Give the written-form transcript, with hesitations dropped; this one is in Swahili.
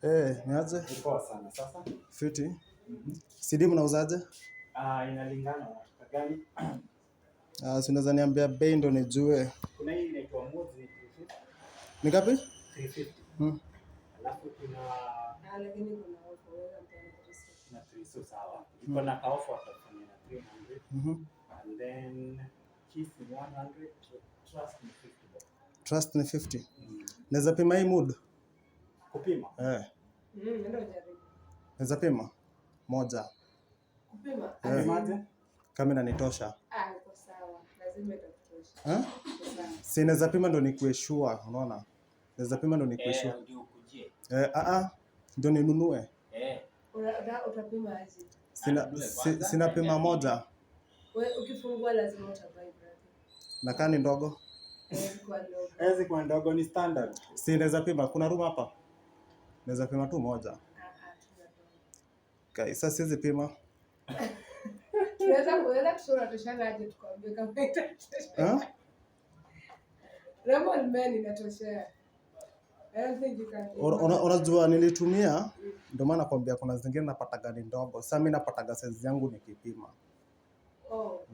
Niaje? Poa sana sasa. Fiti. CD mnauzaje? Inalingana na gani? Si unaweza niambia bei ndo nijue. Kuna hii inaitwa Mozi 350. Ni ngapi? 350. Alafu kuna lakini kuna offer wewe mtani na 3 so sawa. Iko na offer tutafanya na 300. And then Kiss ni 100, Trust ni 50. Trust ni 50. Naweza pima hii mood? Kupima? Ndio jaribu. Naweza pima moja. Kupima? Maje? Kama inanitosha. Iko sawa. Lazima itakutosha. Si naweza pima ndo nikuwe sure, unaona? Naweza pima ndo nikuwe sure. Ndio ukujie. Ndio ninunue. Utapima aje? Sina pima moja. Wewe ukifungua lazima utabai brother. Na kani ndogo? Hizi kwa ndogo ni standard. Si naweza pima, kuna room hapa. Naweza pima tu moja. Okay, sasa siwezi pima. Tunaweza kusura toshana aje tukwambie kama itatosha. Lemon man inatoshea. Unajua nilitumia ndio maana nakwambia kuna zingine napata gani ndogo. Sasa mimi napata size yangu nikipima. Wow.